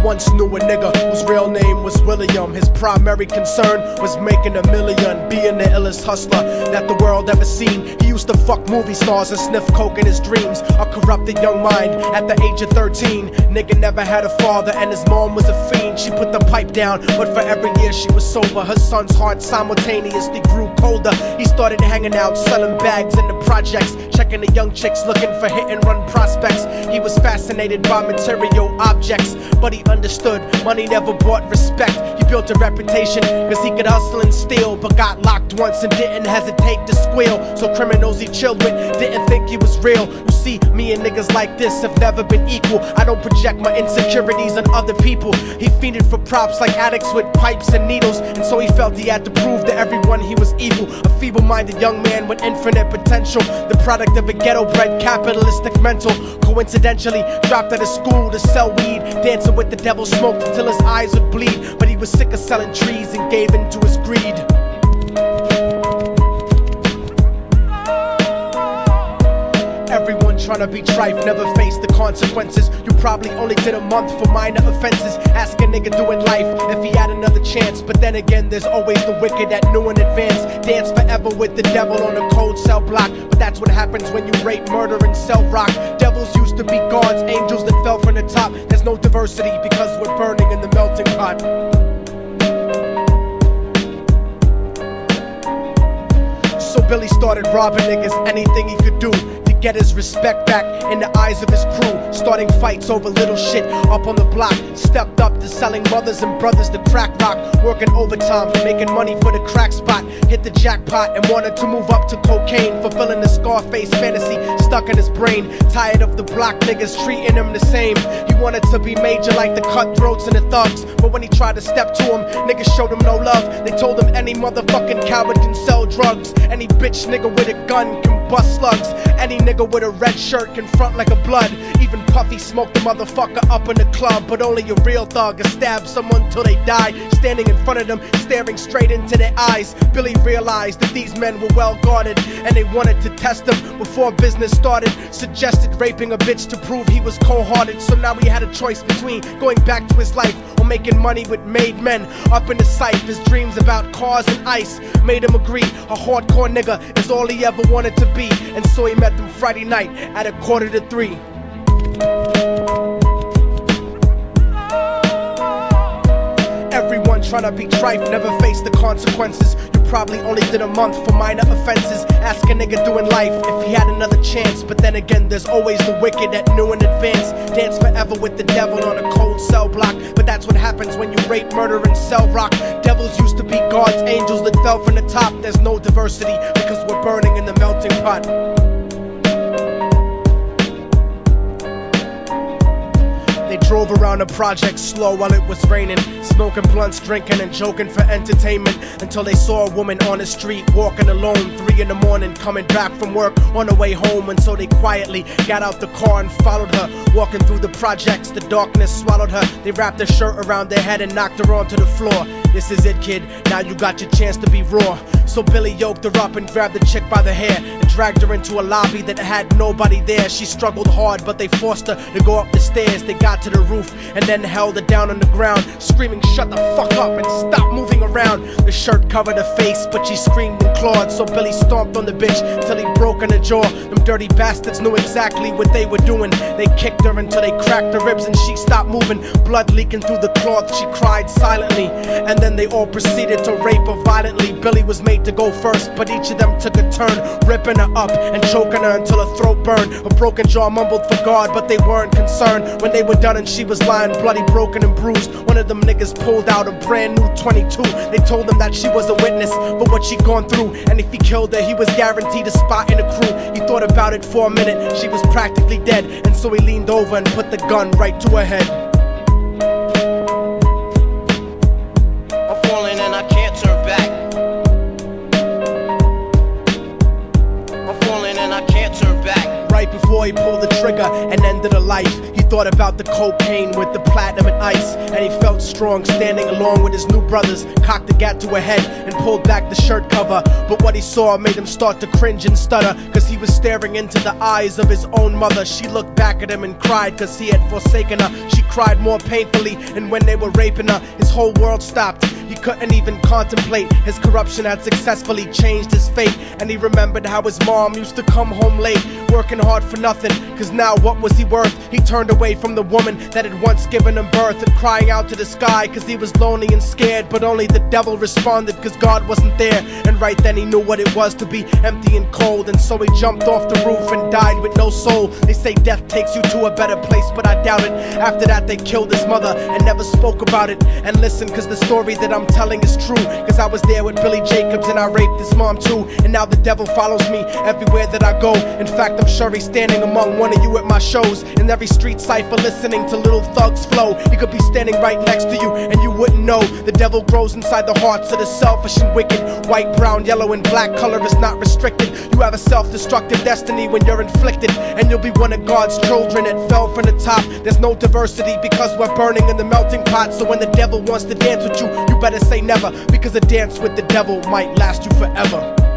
once knew a nigga whose real name was William. His primary concern was making $1 million, being the illest hustler that the world ever seen. He used to fuck movie stars and sniff coke in his dreams. A corrupted young mind at the age of 13. Nigga never had a father and his mom was a fiend. She put the pipe down, but for every year she was sober, her son's heart simultaneously grew colder. He started hanging out, selling bags in the projects, checking the young chicks looking for hit and run prospects. He was fascinated by material objects, but he understood money never bought respect. He built a reputation cause he could hustle and steal, but got locked once and didn't hesitate to squeal. So criminals he chilled with didn't think he was real. You see, me and niggas like this have never been equal. I don't project my insecurities on other people. He fiended for props like addicts with pipes and needles, and so he felt he had to prove to everyone he was evil. A feeble-minded young man with infinite potential, the product of a ghetto-bred capitalistic mental. Coincidentally dropped out of school to sell weed, dancing with the devil, smoked until his eyes would bleed. But he was sick of selling trees and gave in to his greed. Everyone tryna be trife, never face the consequences. You probably only did a month for minor offenses. Ask a nigga doing life if he had another chance. But then again, there's always the wicked that knew in advance. Dance forever with the devil on a cold cell block. But that's what happens when you rape, murder, and sell rock. Devils used to be gods, angels that fell from the top. There's no diversity because we're burning in the melting pot. So Billy started robbing niggas, anything he could do to get his respect back in the eyes of his crew. Starting fights over little shit up on the block. Stepped up to selling mothers and brothers to crack rock. Working overtime, making money for the crack spot. Hit the jackpot and wanted to move up to cocaine, fulfilling the Scarface fantasy stuck in his brain. Tired of the block niggas treating him the same. He wanted to be major like the cutthroats and the thugs. But when he tried to step to him, niggas showed him no love. They told him any motherfucking coward can sell drugs. Any bitch nigga with a gun can bust slugs. Any nigga with a red shirt can front like a blood. Even Puffy smoked the motherfucker up in the club. But only a real thug can stab someone till they die. Standing in front of them, staring straight into their eyes, Billy realized that these men were well guarded, and they wanted to test him before business started. Suggested raping a bitch to prove he was cold-hearted. So now he had a choice between going back to his life or making money with made men. Up in the sight, his dreams about cars and ice made him agree a hardcore nigga is all he ever wanted to be. And so he met them Friday night at 2:45. Everyone tryna be trife, never face the consequences. You probably only did a month for minor offenses. Ask a nigga doing life if he had another chance. But then again, there's always the wicked that knew in advance. Dance forever with the devil on a cold cell block. But that's what happens when you rape, murder, and sell rock. Devils used to be gods, angels that fell from the top. There's no diversity because we're burning in the melting pot. They drove around the project slow while it was raining, smoking blunts, drinking and joking for entertainment, until they saw a woman on the street walking alone, 3 in the morning, coming back from work on her way home. And so they quietly got out the car and followed her, walking through the projects. The darkness swallowed her. They wrapped her shirt around their head and knocked her onto the floor. This is it, kid, now you got your chance to be raw. So Billy yoked her up and grabbed the chick by the hair and dragged her into a lobby that had nobody there. She struggled hard, but they forced her to go up the stairs. They got to the roof and then held her down on the ground, screaming, "Shut the fuck up and stop moving around." The shirt covered her face, but she screamed and clawed. So Billy stomped on the bitch till he broke in her jaw. Them dirty bastards knew exactly what they were doing. They kicked her until they cracked her ribs and she stopped moving. Blood leaking through the cloth, she cried silently. And then they all proceeded to rape her violently. Billy was made to go first, but each of them took a turn, ripping her up and choking her until her throat burned. Her broken jaw mumbled for God, but they weren't concerned. When they were done and she was lying bloody, broken and bruised, one of them niggas pulled out a brand new 22. They told him that she was a witness for what she'd gone through, and if he killed her, he was guaranteed a spot in the crew. He thought about it for a minute, she was practically dead, and so he leaned over and put the gun right to her head. I'm falling and I can't turn back. I'm falling and I can't turn back. right before he pulled the trigger and ended a life. He thought about the cocaine with the platinum and ice, and he felt strong standing along with his new brothers. Cocked the gat to her head and pulled back the shirt cover, but what he saw made him start to cringe and stutter, cause he was staring into the eyes of his own mother. She looked back at him and cried cause he had forsaken her. She cried more painfully, and when they were raping her, his whole world stopped. He couldn't even contemplate. His corruption had successfully changed his fate, and he remembered how his mom used to come home late, working hard for nothing, cause now what was he worth? He turned away from the woman that had once given him birth, and crying out to the sky cause he was lonely and scared, but only the devil responded cause God wasn't there. And right then he knew what it was to be empty and cold, and so he jumped off the roof and died with no soul. They say death takes you to a better place, but I doubt it. After that they killed his mother and never spoke about it. And listen, cause the story that I'm telling is true, cause I was there with Billy Jacobs and I raped his mom too. And now the devil follows me everywhere that I go. In fact, I'm sure he's standing among one of you at my shows, in every street cipher listening to Little Thug's flow. He could be standing right next to you and you wouldn't know. The devil grows inside the hearts of the selfish and wicked. White, brown, yellow and black color is not restricted. You have a self-destructive destiny when you're inflicted, and you'll be one of God's children that fell from the top. There's no diversity because we're burning in the melting pot. So when the devil wants to dance with you, you better say never, because a dance with the devil might last you forever.